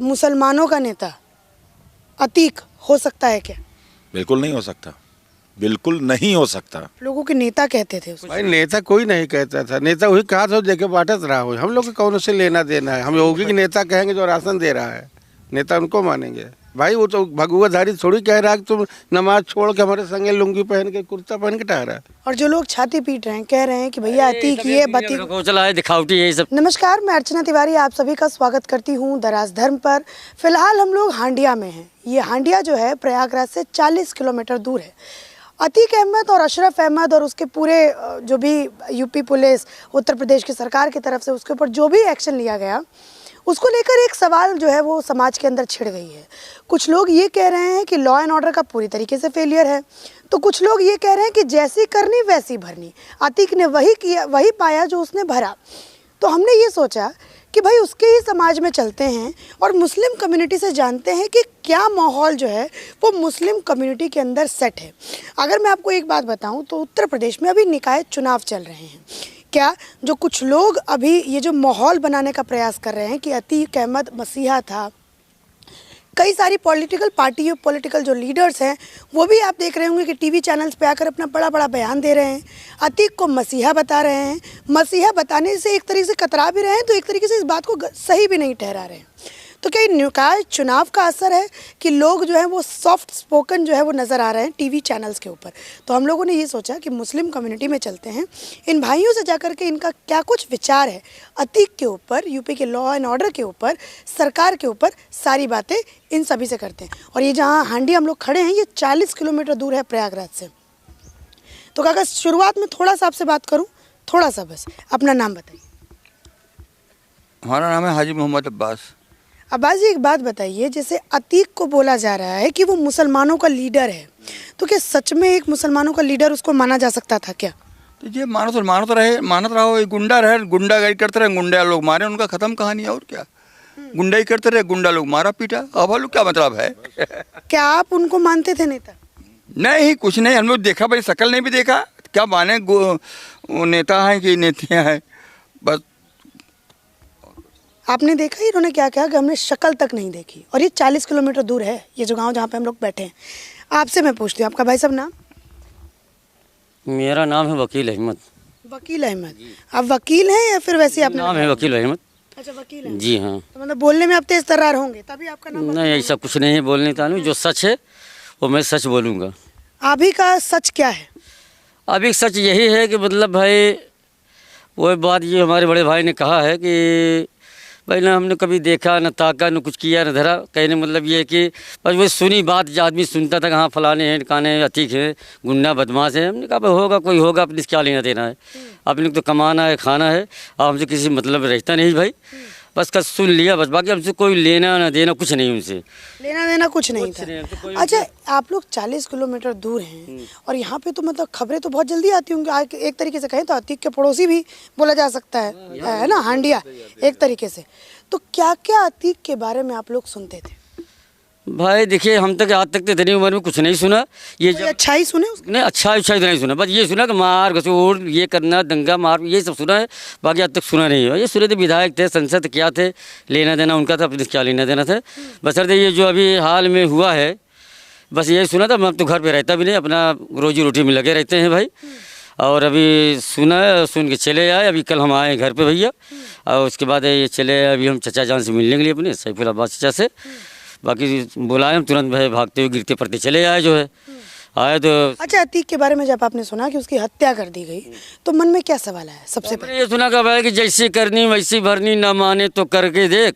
मुसलमानों का नेता अतीक हो सकता है क्या? बिल्कुल नहीं हो सकता, बिल्कुल नहीं हो सकता। लोगों के नेता कहते थे उसको। भाई नेता कोई नहीं कहता था, नेता वही कहा था देके बांटत रहा हो। हम लोग को कौन से लेना देना है? हम योगी के नेता कहेंगे जो राशन दे रहा है, नेता उनको मानेंगे। भाई वो तो भगुआधारी थोड़ी कह रहा है कि तुम नमाज छोड़ के हमारे संगे लुंगी पहन के कुर्ता पहन के टहरा है। और जो लोग छाती पीट रहे हैं, कह रहे हैं कि भैया अतीक ये बतीक चला है, दिखावटी है ये सब। नमस्कार, मैं अर्चना तिवारी आप सभी का स्वागत करती हूँ दराज धर्म पर। फिलहाल हम लोग हांडिया में हैं। ये हांडिया जो है प्रयागराज से 40 किलोमीटर दूर है। अतीक अहमद और अशरफ अहमद और उसके पूरे जो भी यूपी पुलिस, उत्तर प्रदेश की सरकार की तरफ से उसके ऊपर जो भी एक्शन लिया गया, उसको लेकर एक सवाल जो है वो समाज के अंदर छिड़ गई है। कुछ लोग ये कह रहे हैं कि लॉ एंड ऑर्डर का पूरी तरीके से फेलियर है, तो कुछ लोग ये कह रहे हैं कि जैसी करनी वैसी भरनी। अतीक ने वही किया, वही पाया जो उसने भरा। तो हमने ये सोचा कि भाई उसके ही समाज में चलते हैं और मुस्लिम कम्युनिटी से जानते हैं कि क्या माहौल जो है वो मुस्लिम कम्युनिटी के अंदर सेट है। अगर मैं आपको एक बात बताऊं तो उत्तर प्रदेश में अभी निकाय चुनाव चल रहे हैं। क्या जो कुछ लोग अभी ये जो माहौल बनाने का प्रयास कर रहे हैं कि अतीक अहमद मसीहा था, कई सारी पॉलिटिकल जो लीडर्स हैं वो भी आप देख रहे होंगे कि टीवी चैनल्स पे आकर अपना बड़ा बड़ा बयान दे रहे हैं, अतीक को मसीहा बता रहे हैं। मसीहा बताने से एक तरीके से कतरा भी रहे हैं, तो एक तरीके से इस बात को सही भी नहीं ठहरा रहे हैं। तो क्या निकाय चुनाव का असर है कि लोग जो है वो सॉफ्ट स्पोकन जो है वो नज़र आ रहे हैं टीवी चैनल्स के ऊपर? तो हम लोगों ने ये सोचा कि मुस्लिम कम्युनिटी में चलते हैं, इन भाइयों से जाकर के इनका क्या कुछ विचार है अतीक के ऊपर, यूपी के लॉ एंड ऑर्डर के ऊपर, सरकार के ऊपर, सारी बातें इन सभी से करते हैं। और ये जहाँ हांडी हम लोग खड़े हैं ये 40 किलोमीटर दूर है प्रयागराज से। तो काका शुरुआत में थोड़ा सा आपसे बात करूँ, थोड़ा सा बस अपना नाम बताइए। हमारा नाम है हाजी मोहम्मद अब्बास। अब्बास जी, एक बात बताइए, जैसे अतीक को बोला जा रहा है कि वो मुसलमानों का लीडर है, तो क्या सच में एक मुसलमानों का लीडर उसको माना जा सकता था क्या? तो ये मानत रहो, ये गुंडा रहे, गुंडागर्दी करते रहे, गुंडा लोग मारे, उनका खत्म कहानी है। और क्या गुंडाई करते रहे, गुंडा लोग मारा पीटा। अब लोग क्या मतलब है? क्या आप उनको मानते थे नेता? नहीं, कुछ नहीं, हम लोग देखा भाई, शक्ल नहीं भी देखा, क्या माने नेता है कि नेतियाँ हैं, बस। आपने देखा इन्होंने क्या कहा कि हमने शक्ल तक नहीं देखी, और ये 40 किलोमीटर दूर है ये जो गांव जहाँ पे हम लोग बैठे हैं। आपसे मैं पूछती हूँ, आपका भाई साहब नाम? मेरा नाम है वकील अहमद। वकील अहमद, आप वकील हैं या फिर वैसे आपने नाम है वकील अहमद। अच्छा, वकील हैं जी हाँ। तो मतलब बोलने में आप तेज तर्रार होंगे तभी आपका नाम? नहीं, ऐसा कुछ नहीं है, बोलने का नहीं, जो सच है वो मैं सच बोलूँगा। अभी का सच क्या है? अभी सच यही है कि मतलब भाई वो बात ये हमारे बड़े भाई ने कहा है कि भाई ना हमने कभी देखा न ताका न कुछ किया न धरा। कहने मतलब ये है कि बस वो सुनी बात, जो आदमी सुनता था कि हाँ फलाने हैं, काने अतीक है, गुंडा बदमाश है। हमने कहा भाई होगा, कोई होगा, अपने क्या लेना देना है, अपने को तो कमाना है, खाना है, और हमसे किसी मतलब रहता नहीं भाई। बस का सुन लिया बस, बाकी हमसे कोई लेना ना देना कुछ नहीं, उनसे लेना देना कुछ नहीं था। तो अच्छा, आप लोग 40 किलोमीटर दूर हैं और यहाँ पे तो मतलब खबरें तो बहुत जल्दी आती होंगी। एक तरीके से कहें तो अतीक के पड़ोसी भी बोला जा सकता है ना, हांडिया एक तरीके से। तो क्या क्या अतीक के बारे में आप लोग सुनते थे? भाई देखिए, हम तक आज तक इतनी उम्र में कुछ नहीं सुना। ये जब अच्छा ही सुने उसके? नहीं, अच्छा तो नहीं सुना, बस ये सुना कि मार घसूड़, ये करना, दंगा मार, ये सब सुना है, बाकी आज तक सुना नहीं है। ये सुने थे विधायक थे, संसद क्या थे, लेना देना उनका था, अपने क्या लेना देना था। बसरते ये जो अभी हाल में हुआ है, बस यही सुना था। मैं तो घर पे रहता भी नहीं, अपना रोजी रोटी में लगे रहते हैं भाई। और अभी सुना है, सुन के चले आए। अभी कल हम आए घर पे भैया, और उसके बाद ये चले अभी हम चचा जान से मिलने के लिए, अपने सैफुल अब्बास चचा से। बाकी बुलाए हम तुरंत भाई, भागते हुए गिरते पड़ते चले आए जो है आए तो। अच्छा, अतीक के बारे में जब आपने सुना कि उसकी हत्या कर दी गई, तो मन में क्या सवाल आया? सबसे पहले ये सुना का भाई कि जैसी करनी वैसी भरनी, ना माने तो करके देख,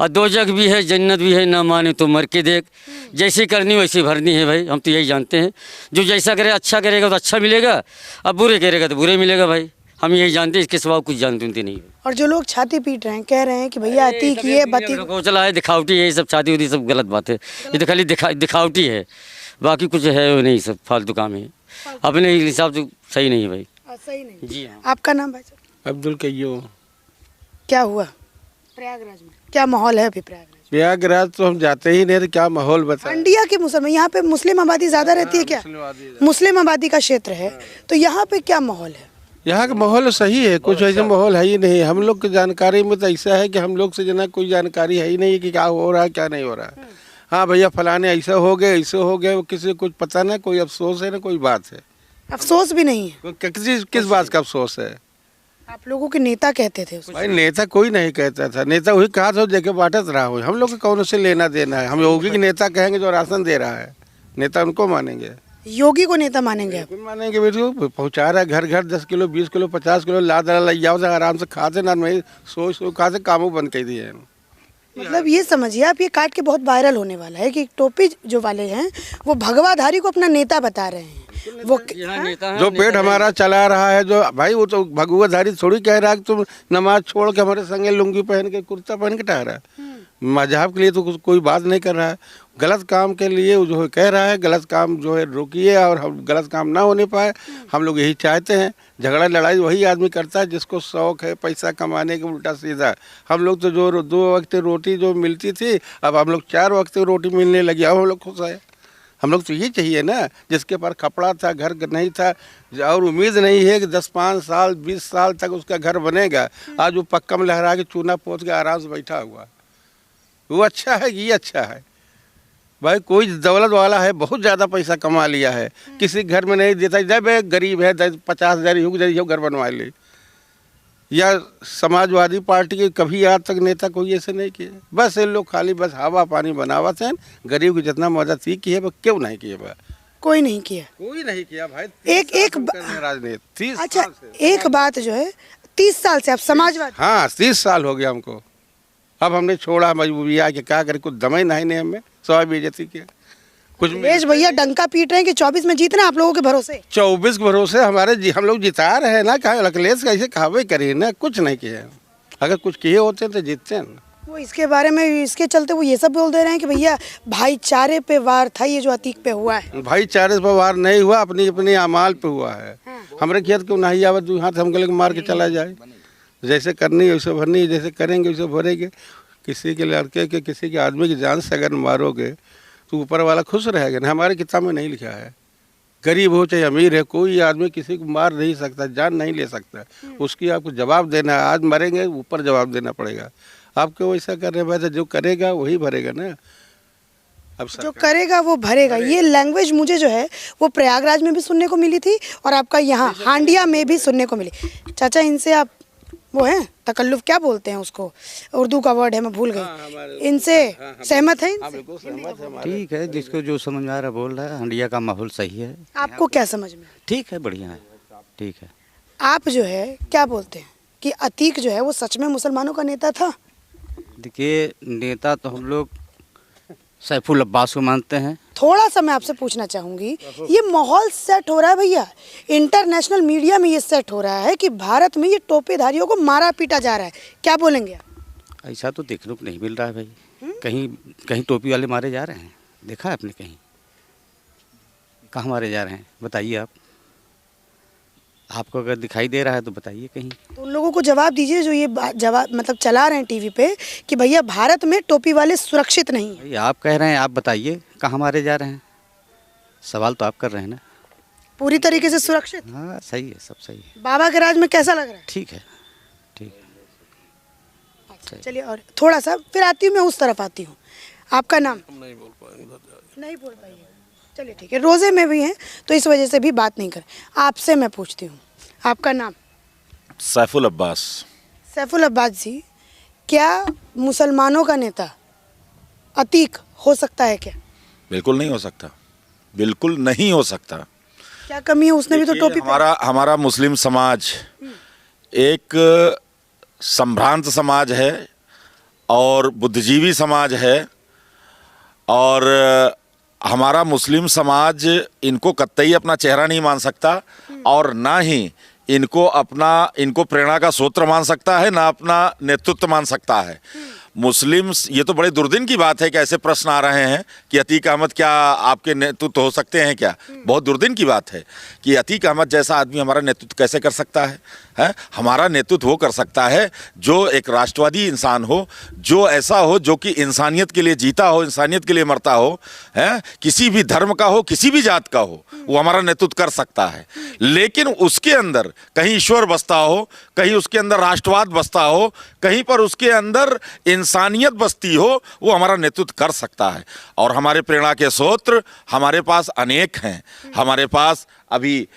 और दो जग भी है जन्नत भी है, ना माने तो मर के देख। जैसी करनी वैसी भरनी है भाई, हम तो यही जानते हैं। जो जैसा करे, अच्छा करेगा तो अच्छा मिलेगा, अब बुरे करेगा तो बुरे मिलेगा भाई। हम यही जानते हैं, इसके सिवा कुछ जानते नहीं। और जो लोग छाती पीट रहे हैं, कह रहे हैं कि भैया अतीक ये बतीक चला है, दिखावटी है, ये सब छाती उती सब गलत बात है। ये तो खाली दिखावटी है, बाकी कुछ है वो नहीं, सब फालतू काम है, अपने हिसाब से सही नहीं है भाई। सही नहीं। जी हाँ। आपका नाम भाई साहब? अब्दुल कय्यूम। क्या हुआ प्रयागराज में? क्या माहौल है अभी प्रयागराज? प्रयागराज तो हम जाते ही नहीं, क्या माहौल बता। इंडिया के मुसलमान, यहाँ पे मुस्लिम आबादी ज्यादा रहती है क्या? मुस्लिम आबादी का क्षेत्र है, तो यहाँ पे क्या माहौल है? यहाँ का माहौल सही है, कुछ ऐसा माहौल है ही नहीं। हम लोग की जानकारी में तो ऐसा है कि हम लोग से जना कोई जानकारी है ही नहीं कि क्या हो रहा है क्या नहीं हो रहा है। हाँ भैया फलाने ऐसा हो गए ऐसे हो गए, किसी को कुछ पता नहीं, कोई अफसोस है ना कोई बात है। अफसोस भी नहीं है। किस बात का अफसोस है? आप लोगों के नेता कहते थे उसको। भाई नेता कोई नहीं कहता था, नेता वही कहा था देके बांटत रहा हो। हम लोग को कौन से लेना देना है? हम योगी के नेता कहेंगे जो राशन दे रहा है, नेता उनको मानेंगे। योगी को नेता मानेंगे आप? बिल्कुल मानेंगे। बेटू पहुँचा रहा है घर घर 10 किलो 20 किलो 50 किलो लाद जाओ आराम से खाते ना, मैं सोच खाते कामों बंद कर दिए। मतलब ये समझिए आप, ये काट के बहुत वायरल होने वाला है कि टोपी जो वाले हैं वो भगवाधारी को अपना नेता बता रहे हैं। वो जो पेट हमारा चला रहा है, जो भाई वो तो भगवाधारी थोड़ी कह रहा है कि तुम नमाज छोड़ के हमारे संगे लुंगी पहन के कुर्ता पहन के टह रहा है। मजहब के लिए तो कोई बात नहीं कर रहा है। गलत काम के लिए जो है कह रहा है, गलत काम जो है रोकिए और हम गलत काम ना होने पाए। हम लोग यही चाहते हैं। झगड़ा लड़ाई वही आदमी करता है जिसको शौक है पैसा कमाने का, उल्टा सीधा। हम लोग तो जो 2 वक्त रोटी जो मिलती थी, अब हम लोग 4 वक्त रोटी मिलने लगी, अब हम लोग खुश है। हम लोग तो ये चाहिए ना, जिसके पास कपड़ा था, घर नहीं था और उम्मीद नहीं है कि 10-5 साल 20 साल तक उसका घर बनेगा, आज वो पक्का में लहरा के चूना पोत के आराम से बैठा हुआ, वो अच्छा है। ये अच्छा है भाई। कोई दौलत वाला है, बहुत ज़्यादा पैसा कमा लिया है, किसी घर में नहीं देता। जब एक गरीब है 50,000 घर बनवा ले। या समाजवादी पार्टी के कभी आज तक नेता कोई ऐसे नहीं किए। बस ये लोग खाली बस हवा पानी बनावत हैं। गरीब की जितना मदद ही की है वो क्यों नहीं किए? कोई नहीं किया, कोई नहीं किया भाई। एक राजनीति। अच्छा, एक बात जो है 30 साल से आप समाजवादी? हाँ 30 साल हो गया हमको। अब हमने छोड़ा मजबूरी आ के, क्या करे, कुछ दम ही नहीं ने हमें, सवाल बेइज्जती किया कुछ। देश भैया डंका पीट रहे हैं कि 24 में जीतना आप लोगों के भरोसे। 24 के भरोसे हमारे हम लोग जिता रहे हैं ना। कहा अखिलेश कैसे कहावे करिए ना, कुछ नहीं किए। अगर कुछ किए होते तो जीतते हैं। वो इसके बारे में, इसके चलते वो ये सब बोल दे रहे हैं कि भैया भाईचारे पे वार था ये जो अतीक पे हुआ है। भाईचारे पे वार नहीं हुआ, अपनी अपनी अमाल पे हुआ है। हमारे खेत क्यों नहीं आवा, 2 हाथ हम गले मार के चला जाए। जैसे करनी वैसे भरनी, जैसे करेंगे वैसे भरेंगे। किसी के लड़के के, किसी के आदमी की जान से अगर मारोगे तो ऊपर वाला खुश रहेगा ना। हमारे किताब में नहीं लिखा है गरीब हो चाहे अमीर है, कोई आदमी किसी को मार नहीं सकता, जान नहीं ले सकता। उसकी आपको जवाब देना है। आज मरेंगे ऊपर जवाब देना पड़ेगा। आप क्यों ऐसा कर रहे हैं? जो करेगा वही भरेगा ना। अब जो करेगा वो भरेगा। ये लैंग्वेज मुझे जो है वो प्रयागराज में भी सुनने को मिली थी और आपका यहाँ हांडिया में भी सुनने को मिली। चाचा इनसे आप वो हैं तकल्लुफ क्या बोलते हैं उसको, उर्दू का वर्ड है मैं भूल गई। इनसे सहमत है? ठीक है, जिसको जो समझ आ रहा बोल रहा है। हंडिया का माहौल सही है। आपको क्या समझ में? ठीक है, बढ़िया है, ठीक है। आप जो है क्या बोलते हैं कि अतीक जो है वो सच में मुसलमानों का नेता था? देखिए, नेता तो हम लोग सैफुल अब्बास को मानते हैं। थोड़ा सा मैं आपसे पूछना चाहूँगी, ये माहौल सेट हो रहा है भैया, इंटरनेशनल मीडिया में ये सेट हो रहा है कि भारत में ये टोपीधारियों को मारा पीटा जा रहा है, क्या बोलेंगे आप? ऐसा तो देखने को नहीं मिल रहा है भाई। कहीं कहीं टोपी वाले मारे जा रहे हैं? देखा है आपने कहीं? कहाँ मारे जा रहे हैं बताइए आप। आपको अगर दिखाई दे रहा है तो बताइए कहीं। तो उन लोगों को जवाब दीजिए जो ये जवाब मतलब चला रहे हैं टीवी पे कि भैया भारत में टोपी वाले सुरक्षित नहीं है। भाई आप कह रहे हैं, आप बताइए कहाँ मारे जा रहे हैं। सवाल तो आप कर रहे हैं ना। पूरी तरीके से सुरक्षित? हाँ सही है, सब सही है। बाबा के राज में कैसा लग रहा है? ठीक है, ठीक है। अच्छा चलिए, और थोड़ा सा फिर आती हूँ मैं उस तरफ आती हूँ। आपका नाम? नहीं बोल पाएंगे। नहीं बोल पाइए, चलिए ठीक है। रोज़े में भी हैं तो इस वजह से भी बात नहीं करें। आपसे मैं पूछती हूँ, आपका नाम? सैफुल अब्बास। सैफुल अब्बास जी, क्या मुसलमानों का नेता अतीक हो सकता है क्या? बिल्कुल नहीं हो सकता, बिल्कुल नहीं हो सकता। क्या कमी है? उसने भी तो टोपी हमारा मुस्लिम समाज एक संभ्रांत समाज है और बुद्धिजीवी समाज है, और हमारा मुस्लिम समाज इनको कतई अपना चेहरा नहीं मान सकता और ना ही इनको प्रेरणा का स्रोत मान सकता है, ना अपना नेतृत्व मान सकता है। मुस्लिम्स, ये तो बड़े दुर्दिन की बात है कि ऐसे प्रश्न आ रहे हैं कि अतीक अहमद क्या आपके नेतृत्व हो सकते हैं क्या। बहुत दुर्दिन की बात है कि अतीक अहमद जैसा आदमी हमारा नेतृत्व कैसे कर सकता है। है। हमारा नेतृत्व वो कर सकता है जो एक राष्ट्रवादी इंसान हो, जो ऐसा हो जो कि इंसानियत के लिए जीता हो, इंसानियत के लिए मरता हो, है, किसी भी धर्म का हो, किसी भी जात का हो, वो हमारा नेतृत्व कर सकता है। लेकिन उसके अंदर कहीं ईश्वर बसता हो, कहीं उसके अंदर राष्ट्रवाद बसता हो, कहीं पर उसके अंदर इंसानियत बसती हो, वो हमारा नेतृत्व कर सकता है। और हमारे प्रेरणा के स्रोत हमारे पास अनेक हैं। हमारे पास अभी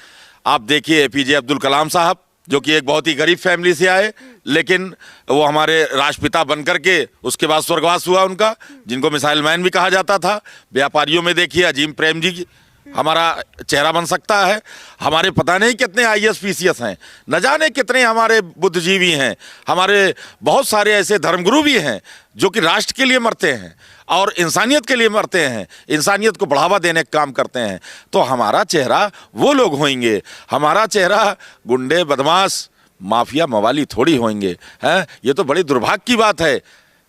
आप देखिए एपीजे अब्दुल कलाम साहब, जो कि एक बहुत ही गरीब फैमिली से आए, लेकिन वो हमारे राष्ट्रपिता बनकर के उसके बाद स्वर्गवास हुआ उनका, जिनको मिसाइल मैन भी कहा जाता था। व्यापारियों में देखिए अजीम प्रेम जी हमारा चेहरा बन सकता है। हमारे पता नहीं कितने आईएएस पीसीएस हैं, न जाने कितने हमारे बुद्धिजीवी हैं, हमारे बहुत सारे ऐसे धर्मगुरु भी हैं जो कि राष्ट्र के लिए मरते हैं और इंसानियत के लिए मरते हैं, इंसानियत को बढ़ावा देने का काम करते हैं। तो हमारा चेहरा वो लोग होंगे, हमारा चेहरा गुंडे बदमाश माफिया मवाली थोड़ी होंगे, हैं। ये तो बड़ी दुर्भाग्य की बात है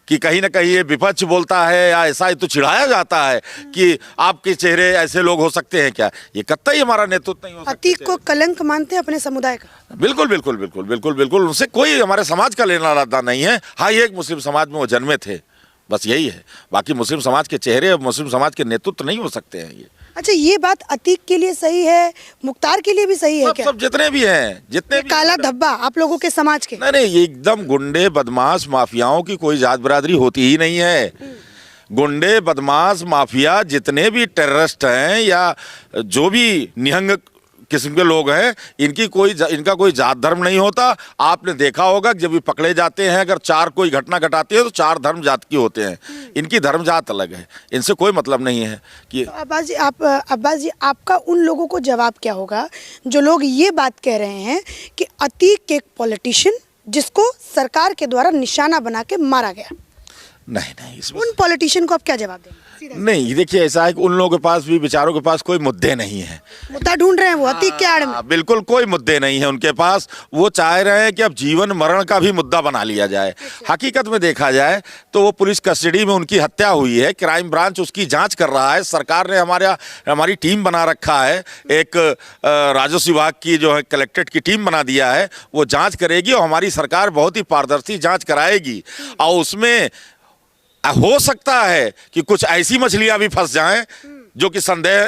कि कहीं ना कहीं ये विपक्ष बोलता है या ऐसा ही तो चिढ़ाया जाता है कि आपके चेहरे ऐसे लोग हो सकते हैं क्या। ये कतई हमारा नेतृत्व नहीं हो सकता। अतीक को कलंक मानते हैं अपने समुदाय का? बिल्कुल बिल्कुल बिल्कुल बिल्कुल बिल्कुल, उनसे कोई हमारे समाज का लेना देना नहीं है। हाँ, ये एक मुस्लिम समाज में वो जन्मे थे, बस यही है। बाकी मुस्लिम समाज के चेहरे, मुस्लिम समाज के नेतृत्व नहीं हो सकते हैं ये। अच्छा, ये बात अतीक के लिए सही है, मुख्तार के लिए भी सही है क्या? सब जितने भी हैं, जितने भी काला धब्बा आप लोगों के समाज के? नहीं, ये एकदम गुंडे बदमाश माफियाओं की कोई जात बरादरी होती ही नहीं है। गुंडे बदमाश माफिया जितने भी टेररिस्ट हैं या जो भी निहंग किस्म के लोग हैं, इनका कोई जात धर्म नहीं होता। आपने देखा होगा कि जब भी पकड़े जाते हैं, अगर 4 कोई घटना घटाते हैं तो 4 धर्म जात की होते हैं। इनकी धर्म जात अलग है, इनसे कोई मतलब नहीं है कि। तो अब्बास जी आपका उन लोगों को जवाब क्या होगा जो लोग ये बात कह रहे हैं कि अतीक एक पॉलिटिशियन जिसको सरकार के द्वारा निशाना बना के मारा गया? नहीं, इसमें उन पॉलिटिशियन को आप क्या जवाब देंगे? नहीं, देखिए ऐसा है कि उन लोगों के पास भी, बेचारों के पास कोई मुद्दे नहीं है। मुद्दा ढूंढ रहे हैं वो अतीक के आड़ में। बिल्कुल कोई मुद्दे नहीं है उनके पास। वो चाह रहे हैं कि अब जीवन मरण का भी मुद्दा बना लिया जाए। हकीकत में देखा जाए तो वो पुलिस कस्टडी में उनकी हत्या हुई है, क्राइम ब्रांच उसकी जांच कर रहा है। सरकार ने हमारी टीम बना रखा है, एक राजस्व विभाग की जो है कलेक्ट्रेट की टीम बना दिया है, वो जाँच करेगी और हमारी सरकार बहुत ही पारदर्शी जाँच कराएगी। और उसमें हो सकता है कि कुछ ऐसी मछलियां भी फंस जाएं जो कि संदेह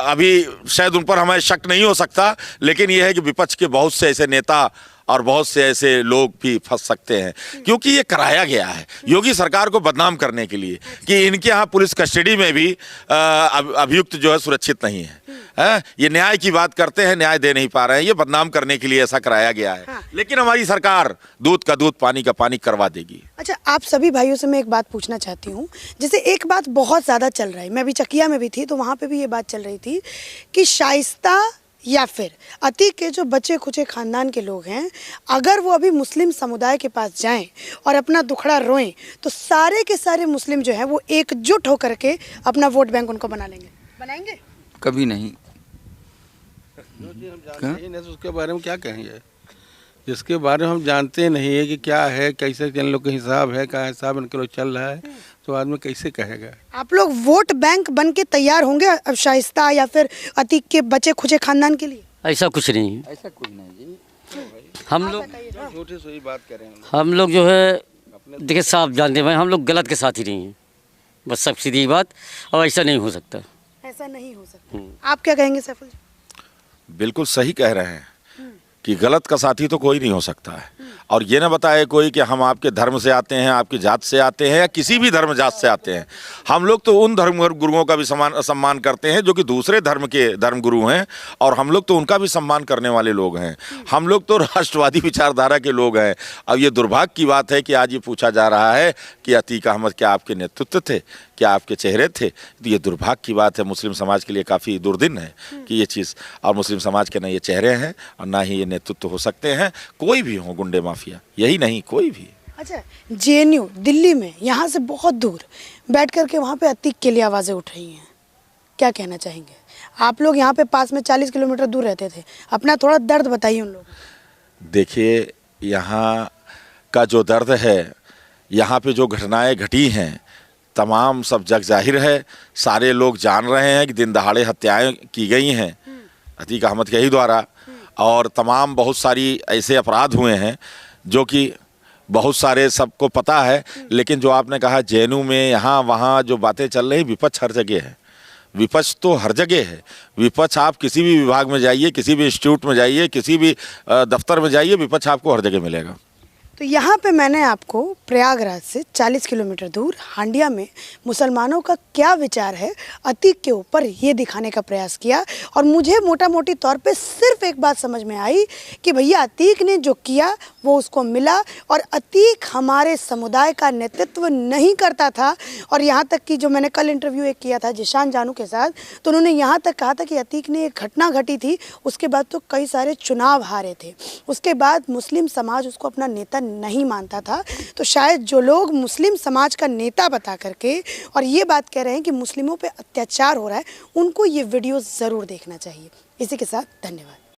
अभी शायद उन पर हमें शक नहीं हो सकता, लेकिन यह है कि विपक्ष के बहुत से ऐसे नेता और बहुत से ऐसे लोग भी फंस सकते हैं, क्योंकि ये कराया गया है योगी सरकार को बदनाम करने के लिए कि इनके यहाँ पुलिस कस्टडी में भी अभियुक्त जो है सुरक्षित नहीं है। ये न्याय की बात करते हैं, न्याय दे नहीं पा रहे हैं, ये बदनाम करने के लिए ऐसा कराया गया है। हाँ। लेकिन हमारी सरकार दूध का दूध पानी का पानी करवा देगी। अच्छा, आप सभी भाइयों से मैं एक बात पूछना चाहती हूँ। जैसे एक बात बहुत ज़्यादा चल रहा है, मैं अभी चकिया में भी थी तो वहाँ पे भी ये बात चल रही थी कि शाइस्ता या फिर अतीक के जो बचे खुचे खानदान के लोग हैं, अगर वो अभी मुस्लिम समुदाय के पास जाएं और अपना दुखड़ा रोएं तो सारे के सारे मुस्लिम जो हैं वो एकजुट होकर के अपना वोट बैंक उनको बनाएंगे? कभी नहीं। जो चीज़ हम जानते ही नहीं तो उसके बारे में क्या कहेंगे? जिसके बारे में हम जानते नहीं है कि क्या है, कैसे इन लोग का हिसाब है, क्या हिसाब इनके लोग चल रहा है, तो आदमी कैसे कहेगा? आप लोग वोट बैंक बन के तैयार होंगे अब शाइस्ता या फिर अतीक के बचे खुचे खानदान के लिए? ऐसा कुछ नहीं है, ऐसा कुछ नहीं जी। हम लोग छोटे से ही बात करें, हम लोग जो है देखिए साफ जानते हैं, हम लोग गलत के साथ ही नहीं हैं, बस सब सीधी बात। और ऐसा नहीं हो सकता, ऐसा नहीं हो सकता। आप क्या कहेंगे सैफुल जी? बिल्कुल सही कह रहे हैं कि गलत का साथी तो कोई नहीं हो सकता है। और ये ना बताए कोई कि हम आपके धर्म से आते हैं, आपकी जात से आते हैं या किसी भी धर्म जात से आते हैं। हम लोग तो उन धर्म गुरुओं का भी सम्मान करते हैं जो कि दूसरे धर्म के धर्म गुरु हैं, और हम लोग तो उनका भी सम्मान करने वाले लोग हैं। हम लोग तो राष्ट्रवादी विचारधारा के लोग हैं। अब ये दुर्भाग्य की बात है कि आज ये पूछा जा रहा है कि अतीक अहमद क्या आपके नेतृत्व थे, क्या आपके चेहरे थे। तो ये दुर्भाग्य की बात है, मुस्लिम समाज के लिए काफ़ी दुर्दिन है कि ये चीज़, और मुस्लिम समाज के ना ये चेहरे हैं और ना ही ये नेतृत्व हो सकते हैं, कोई भी हो गुंडे माफिया, यही नहीं कोई भी। अच्छा, जेएनयू दिल्ली में यहाँ से बहुत दूर बैठ कर के वहाँ पे अतीक के लिए आवाज़ें उठ रही हैं, क्या कहना चाहेंगे? आप लोग यहाँ पे पास में 40 किलोमीटर दूर रहते थे, अपना थोड़ा दर्द बताइए उन लोगों। देखिए, यहाँ का जो दर्द है, यहाँ पे जो घटनाएं घटी हैं, तमाम सब जग जाहिर है, सारे लोग जान रहे हैं कि दिन दहाड़े हत्याएं की गई हैं अतीक अहमद के ही द्वारा, और तमाम बहुत सारी ऐसे अपराध हुए हैं जो कि बहुत सारे सबको पता है। लेकिन जो आपने कहा जेएनयू में यहाँ वहाँ जो बातें चल रही, विपक्ष हर जगह है, विपक्ष तो हर जगह है। विपक्ष आप किसी भी विभाग में जाइए, किसी भी इंस्टीट्यूट में जाइए, किसी भी दफ्तर में जाइए, विपक्ष आपको हर जगह मिलेगा। तो यहाँ पे मैंने आपको प्रयागराज से 40 किलोमीटर दूर हांडिया में मुसलमानों का क्या विचार है अतीक के ऊपर ये दिखाने का प्रयास किया। और मुझे मोटा मोटी तौर पे सिर्फ एक बात समझ में आई कि भैया अतीक ने जो किया वो उसको मिला, और अतीक हमारे समुदाय का नेतृत्व नहीं करता था। और यहाँ तक कि जो मैंने कल इंटरव्यू एक किया था जिशान जानू के साथ, तो उन्होंने यहाँ तक कहा था कि अतीक ने एक घटना घटी थी, उसके बाद तो कई सारे चुनाव हारे थे, उसके बाद मुस्लिम समाज उसको अपना नेता नहीं मानता था। तो शायद जो लोग मुस्लिम समाज का नेता बता करके और ये बात कह रहे हैं कि मुस्लिमों पे अत्याचार हो रहा है, उनको ये वीडियो ज़रूर देखना चाहिए। इसी के साथ धन्यवाद।